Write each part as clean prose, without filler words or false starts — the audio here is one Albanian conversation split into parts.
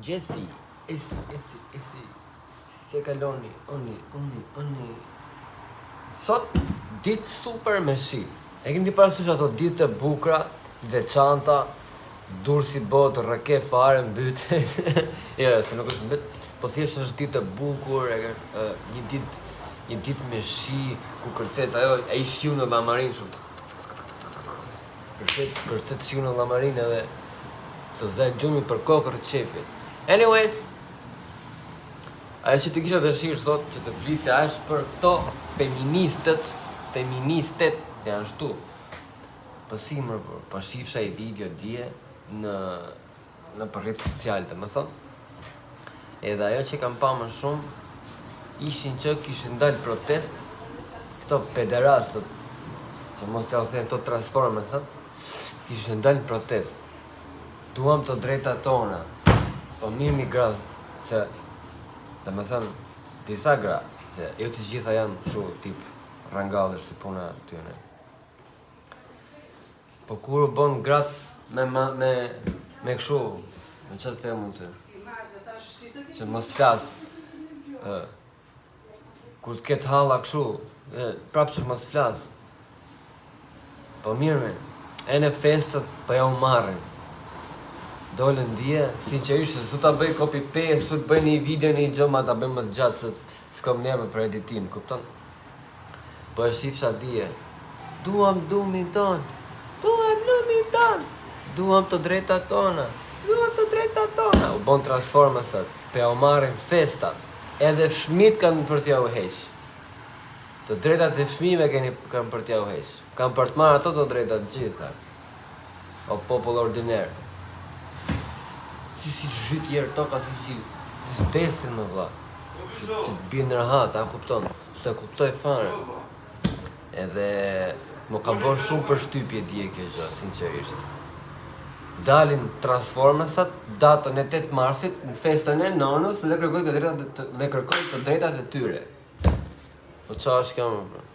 Jesse, esi, se kaloni, oni. Sot ditë super me shi. E kemi parasysh ato ditë e bukura, veçanta, dursi bot, rake fare, mbyt. Jo, se nuk është mbyt, po thjesht është ditë e bukur, një ditë me shi, ku kërcet ajo, ai shiu në llamarin shumë. Kërcet shiu në llamarin edhe të zaj gjumi për kokër të qefit. Anyways, ajo që të kisha dëshirë sot që të flisja është për këto feministet, që janë shtu. Pësimër, shifsha i video dje në për rrjetet sociale, të më thonë. Edhe ajo që kam pa më shumë, ishin që kishin dalë protest, këto pederastët, që mos t'ja u them këto transformers, kishin dalë protest. Duam të drejta tona, po mirë mi gra, se, dhe me thënë, disa gra, se jo të gjitha janë shu tip rangaller si puna tyne. Po kur u bon gratë me këshu, me që të themu të, që mos flasë, kur të ketë halla këshu, prapë që mos flasë. Po mirë me, e në festët po ja u marrin. Dole ndje, sinqerisht, su ta bëj copy-paste, su të bëj një video një gjë, ma ta bëj më të gjatë, se s'kom neve për editim, kupton? Po e shifsha dje, duam lumin tonë, duam të drejta tona, u bon transformasat, pe ja u marrin festat, edhe fëmit kanë për t'ja u heq. Të drejtat e fëmive kanë për t'ja u heq. Kanë për të marrë ato të drejtat gjitha, o popull ordiner. Si zhyt jërë toka, si vdesin më vla. Që të bjë në rahat, a kupton? Se kuptoj fare. Edhe më ka bërë shumë për shtypje dje kjo gjë, sinqerisht. Dalin transformersat, datën e 8 marsit, në festën e nonës, dhe kërkojnë të drejtat e tyre. Po qa është kjo më bërë?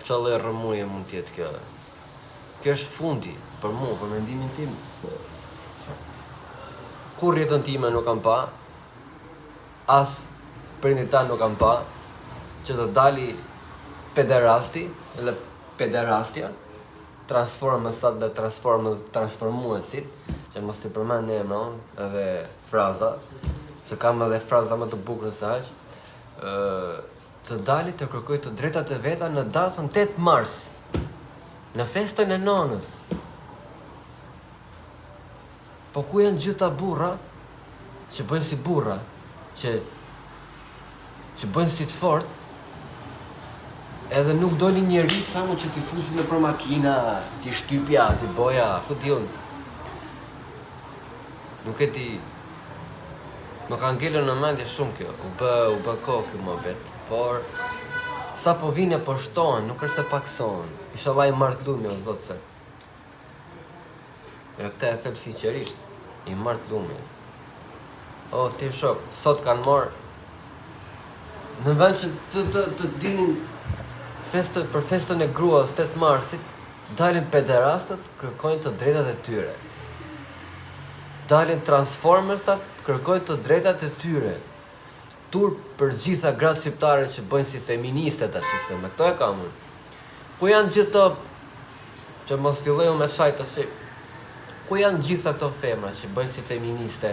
Qa lloj rrëmuje mund tjetë kjo? Kjo është fundi, për mu, për mendimin tim. Kur rjetën time nuk kam pa, as prindit ta nuk kam pa, që të dali pederasti, dhe pederastja, transformësat dhe transformuesit, që mos t'i përmend në emra, edhe fraza, se kam edhe fraza më të bukur se aq, të dali të kërkoj të drejtat e veta në datën 8 mars, në festën e nonës. Po ku janë gjitha burra, që bëjnë si burra, që bëjnë si të fort, edhe nuk doli njeri, thamu që t'i fusin në për makina, t'i shtypja, t'i boja, ku di unë. Nuk e ti, më ka ngellur në mendje shumë kjo, u bë kohë kjo më bet, por sa po vine po shtohen, nuk është se paksohen, inshallah i martëllumi o zotë se. E këta e thep sinqerisht, i martëllumi. O, ti shok, sot kanë marrë, në vend që të dinin për festën e gruas 8 marsit, dalin pederastët, kërkojnë të drejtat e tyre. Dalin transformersat, kërkojnë të drejtat e tyre. Tur për gjitha gratë shqiptare që bëjnë si feministe të ashtë, me këto e kam unë. Ku janë gjitha, që mos filloj me shajtë të shqip, ku janë gjitha këto femra që bëjnë si feministe?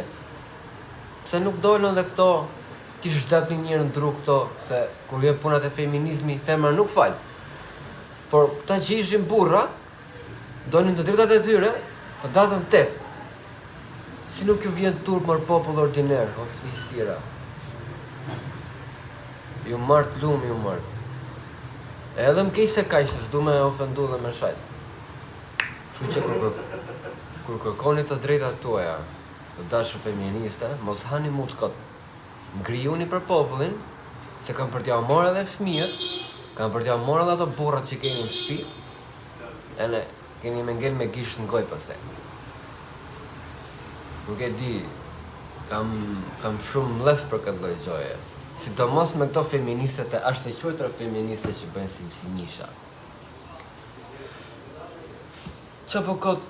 Pse nuk dojnë dhe këto, ti zhdap një njërë në dru këto, se kur vjen punat e feminizmi, femra nuk falë. Por këta që ishin burra, dojnë të drejtat e tyre, të datën 8. Si nuk ju vjen turp mërë popull ordiner, o flisira. Ju martë lumë, ju martë. Edhe më kej se kaj, se s'du me ofendu dhe me shajtë. Shu që kur kërkoni të drejtat tuaja, të dashur feministe, mos hani mu të këtë. Ngrijuni për popullin, se kam për t'ja morë edhe fëmijët, kam për t'ja morë edhe ato burrat që keni në shtëpi, edhe keni me ngel me gisht në goj pëse. Nuk e di, kam shumë mlef për këtë lloj gjoje. Sidomos me këto feministet e ashtë e qojtër feministe që bëjnë si nisha. Që po këtë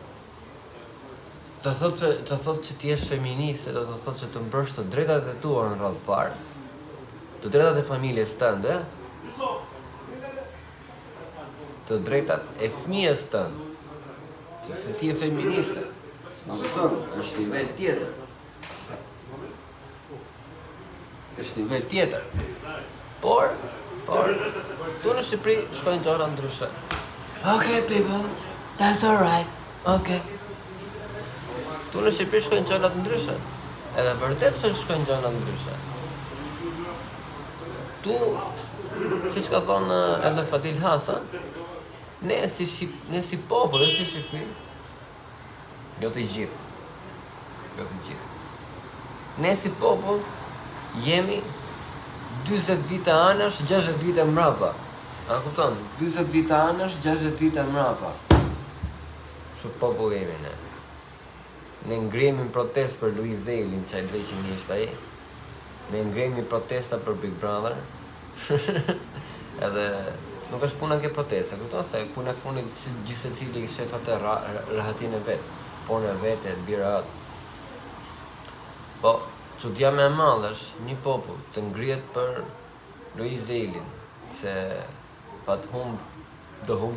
Të thot që ti jesh feministe, do të thot që të mbrësh të drejtat e tua në radhë parë, të drejtat e familjes tënde, të drejtat e fëmijës tënde, sepse ti je feministe. Në kupton, është nivel tjetër. Është nivel tjetër. Por, tu në Shqipëri shkojnë gjëra ndryshe. Okay, people, that's alright. Okay. Tu në Shqipëri shkojnë gjëra ndryshe. Edhe vërtet që shkojnë gjëra ndryshe. Tu, siç ka thonë edhe Fadil Hasan, ne si popull, si Shqipëri, jo të gjithë. Ne si popull jemi 40 vite anash, 60 vite mrapa. A kupton? 40 vite anash, 60 vite mrapa. Kështu popull jemi ne. Ne ngremi protest për Luiz Zelin, që ai dreqin ishte ai. Ne ngremi protesta për Big Brother. Edhe nuk është puna ke protesta, kupton se puna e fundit gjithsecili shefat e rahatin e vet, punë e vet e birat. Po, çudia më e madhe është një popull të ngrihet për Luiz Zelin, se pa të do humb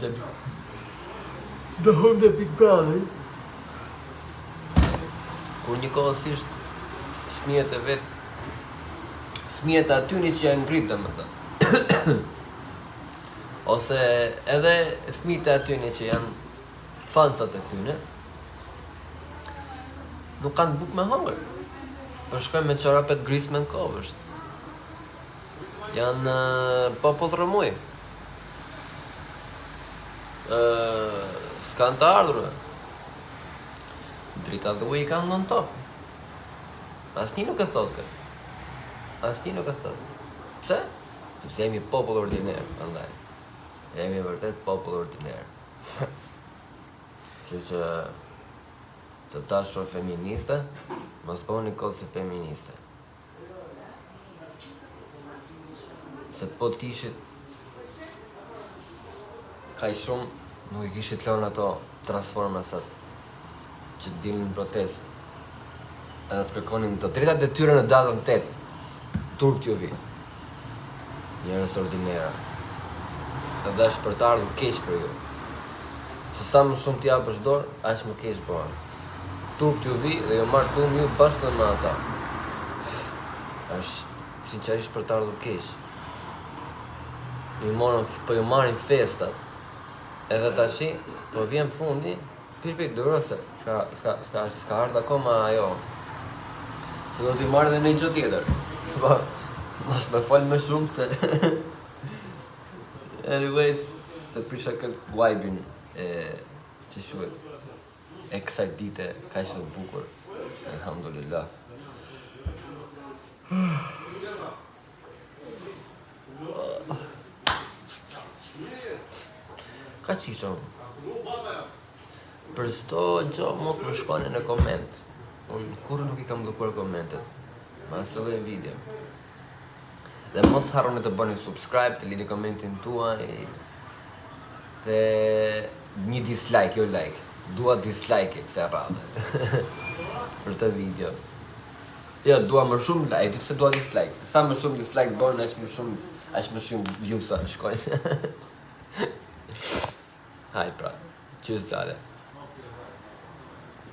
Big Brother. Kur njëkohësisht fëmijët e vet, fëmijët atyni që janë ngrit domethënë. Ose edhe fëmijët e atyni që janë fansat e tyne, nuk kanë bukë me hangër. Po shkojnë me çorapet grisme në kovësht. Janë popull rëmuj. S'kan të ardhurë. Drita dhe ujë i kanë në top. Asnjë nuk e thot këtë. Pse? Sepse jemi popull ordiner, andaj. Jemi vërtet popull ordiner. Kështu që të dashur feministe, mos bëni kot si feministe. Se po t'ishit kaq shumë, nuk I kishit lënë ato transformasat që dilnin në protest. Edhe të kërkonin të drejtat e tyre në datën 8. Turp t'ju vi. Njerëz ordinera. Edhe është për të ardhur keq për ju. Se sa më shumë t'japësh dorë, aq më keq bëhen. Turp t'ju vi dhe ju marrë tumë ju bashkë me ata. është sinqerisht për të ardhur keq. Po ju marrin festat. Edhe tashi, po vjen fundi, pipik duro se s'ka ardhur akoma ajo. Se do t'i marrë dhe në gjë tjetër. Mos me fol më shumë se anyways, se prisha këtë vibe-in që shuhet e kësaj dite kaq të bukur. Alhamdulillah. Ka qishon? Për çdo gjë mund të më shkruani në koment. Unë kurrë nuk I kam bllokuar komentet. Ma së lloj video. Dhe mos harroni të bëni subscribe, të lini komentin tuaj. Dhe një dislike, jo like. Dua dislike kësaj radhe. Për të video. Jo, dua më shumë like, di pse dua dislike. Sa më shumë dislike bën, aq më shumë views shkojnë. Haj pra, qysh lale.